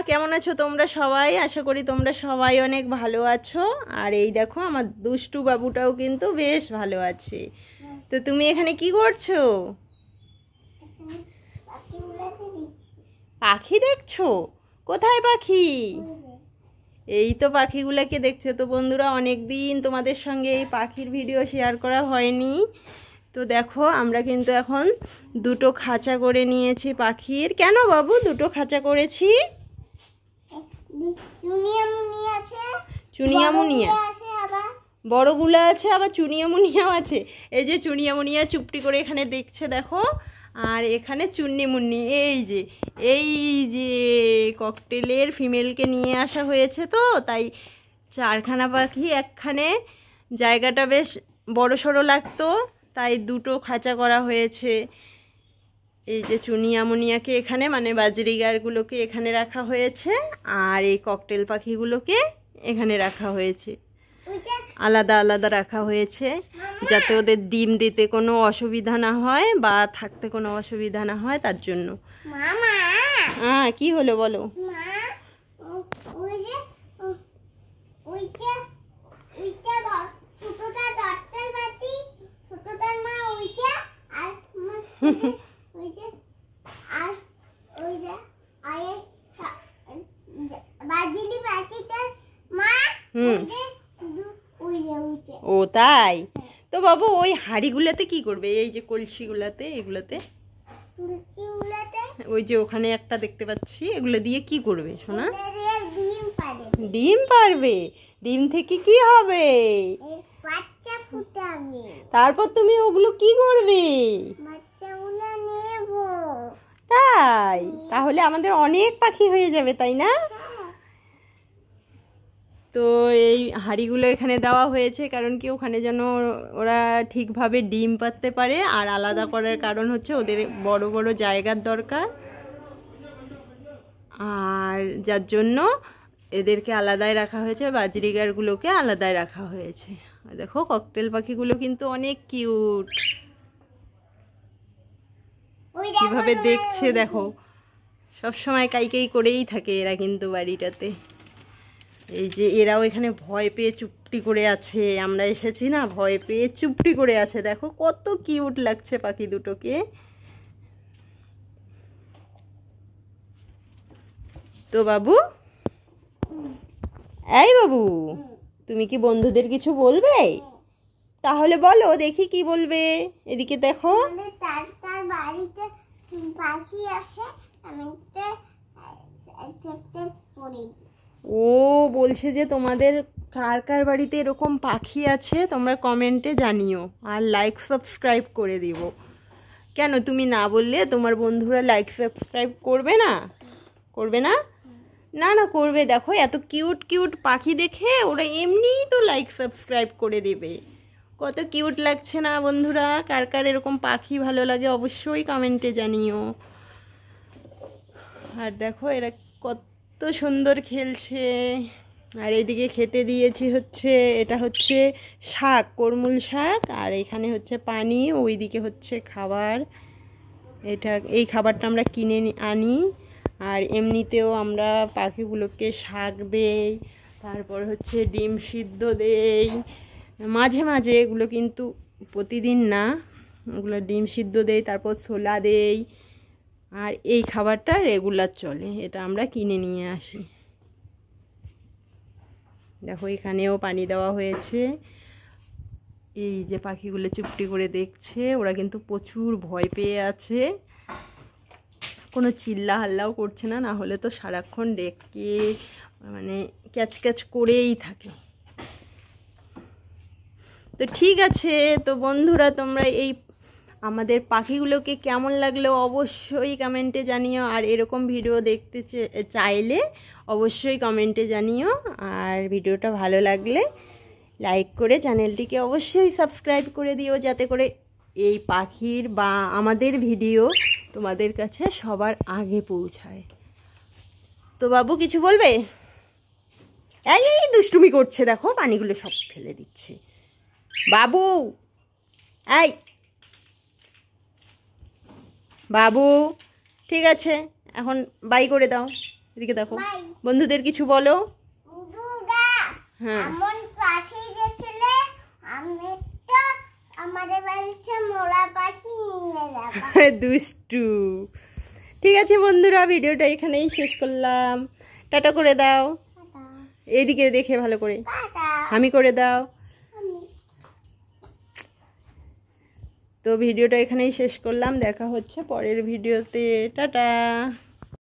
কেমন আছো তোমরা সবাই? আশা করি তোমরা সবাই অনেক ভালো আছো। আর এই দেখো আমার দুষ্টু বাবুটাও কিন্তু বেশ ভালো আছে। তো তুমি এখানে কি করছো? পাখি দেখছো? কোথায় পাখি? এই তো পাখিগুলোকে দেখছো। তো বন্ধুরা, অনেক দিন তোমাদের সঙ্গে এই পাখির ভিডিও শেয়ার করা হয়নি। তো দেখো আমরা কিন্তু এখন দুটো খাঁচা করে নিয়েছি পাখির। কেন বাবু দুটো খাঁচা করেছি? চুনিয়ামুনিয়া বড়গুলো আছে, আবার চুনিয়ামুনিয়াও আছে। এই যে চুনিয়ামুনিয়া চুপটি করে এখানে দেখছে দেখো। আর এখানে চুন্নিমুন্নি, এই যে ককটেলের ফিমেলকে নিয়ে আসা হয়েছে, তো তাই চারখানা পাখি একখানে, জায়গাটা বেশ বড় সড়ো লাগতো, তাই দুটো খাঁচা করা হয়েছে। এই যে চুনিয়ামুনিয়াকে এখানে, মানে বাজরিগারগুলোকে এখানে রাখা হয়েছে, আর এই ককটেল পাখিগুলোকে এখানে রাখা হয়েছে, আলাদা আলাদা রাখা হয়েছে, যাতে ওদের ডিম দিতে কোনো অসুবিধা না হয় বা থাকতে কোনো অসুবিধা না হয়, তার জন্য। হ্যাঁ, কি হলো বলো? ও তাই? তো বাবু ওই হাঁড়িগুলাতে কি করবে? এই যে কলসিগুলাতে, এগুলাতে, ওই যে ওখানে একটা দেখতে পাচ্ছি, এগুলো দিয়ে কি করবে সোনা? ডিম পারবে? ডিম থেকে কি হবে? তারপর তুমি ওগুলো কি করবে? তাই? তাহলে আমাদের অনেক পাখি হয়ে যাবে, তাই না? তো এই হাঁড়িগুলো এখানে দেওয়া হয়েছে কারণ কি, ওখানে যেন ওরা ঠিকভাবে ডিম পাড়তে পারে। আর আলাদা করার কারণ হচ্ছে ওদের বড় বড় জায়গার দরকার, আর যার জন্য এদেরকে আলাদায় রাখা হয়েছে, বাজরিগারগুলোকে আলাদায় রাখা হয়েছে। দেখো ককটেল পাখিগুলো কিন্তু অনেক কিউট, কিভাবে দেখছে দেখো। সব সময় কাইকাই করেই থাকে এরা কিন্তু বাড়িটাতে। এই যে এরাও এখানে ভয় পেয়ে চুপটি করে আছে, আমরা এসেছি না, ভয় পেয়ে চুপটি করে আছে। দেখো কত কিউট লাগছে পাখি দুটোকে। তো বাবু, এই বাবু, তুমি কি বন্ধুদের কিছু বলবে? তাহলে বলো দেখি কি বলবে। এদিকে দেখো, বাড়িতে পাখি আছে, ও বলছে যে তোমাদের কার কার বাড়িতে এরকম পাখি আছে তোমরা কমেন্টে জানিও, আর লাইক সাবস্ক্রাইব করে দিব। কেন তুমি না বললে? তোমার বন্ধুরা লাইক সাবস্ক্রাইব করবে না? করবে না? না না, করবে। দেখো এত কিউট কিউট পাখি দেখে ওরা এমনিই তো লাইক সাবস্ক্রাইব করে দেবে। কত কিউট লাগছে না বন্ধুরা? কার কার এরকম পাখি ভালো লাগে অবশ্যই কমেন্টে জানিও। আর দেখো এরা কত সুন্দর খেলছে। আর এইদিকে খেতে দিয়েছি হচ্ছে, এটা হচ্ছে শাক, কর্মূল শাক, আর এখানে হচ্ছে পানি, ওইদিকে হচ্ছে খাবার। এই খাবারটা আমরা কিনে আনি। আর এমনিতেও আমরা পাখিগুলোকে শাক দেই, তারপর হচ্ছে ডিম সিদ্ধ দেই মাঝে মাঝে, এগুলো কিন্তু প্রতিদিন না, ওগুলো ডিম সিদ্ধ দেই, তারপর ছোলা দেই। আর এই খাবারটা রেগুলার চলে, এটা আমরা কিনে নিয়ে আসি। দেখো এখানেও পানি দেওয়া হয়েছে। এই যে পাখিগুলো চুপটি করে দেখছে, ওরা কিন্তু প্রচুর ভয় পেয়ে আছে, কোনো চিল্লা হাল্লাও করছে না, না হলে তো সারাক্ষণ ডেকে মানে ক্যাচ ক্যাচ করেই থাকে। তো ঠিক আছে, তো বন্ধুরা তোমরা এই আমাদের পাখিগুলোকে কেমন লাগলো অবশ্যই কমেন্টে জানিও। আর এরকম ভিডিও দেখতে চাইলে অবশ্যই কমেন্টে জানিও। আর ভিডিওটা ভালো লাগলে লাইক করে চ্যানেলটিকে অবশ্যই সাবস্ক্রাইব করে দিও, যাতে করে এই পাখির বা আমাদের ভিডিও তোমাদের কাছে সবার আগে পৌঁছায়। তো বাবু কিছু বলবে? এই দুষ্টুমি করছে, দেখো পানিগুলো সব ফেলে দিচ্ছে। বাবু, এই বাবু, ঠিক আছে এখন বাই করে দাও। এদিকে দেখো, বন্ধুদের কিছু বলো। হ্যাঁ, দুষ্টু। ঠিক আছে বন্ধুরা, ভিডিওটা এখানেই শেষ করলাম। টাটা করে দাও, এইদিকে দেখে ভালো করে আমি করে দাও। তো ভিডিওটা এখানেই শেষ করলাম, দেখা হচ্ছে পরের ভিডিওতে। টাটা।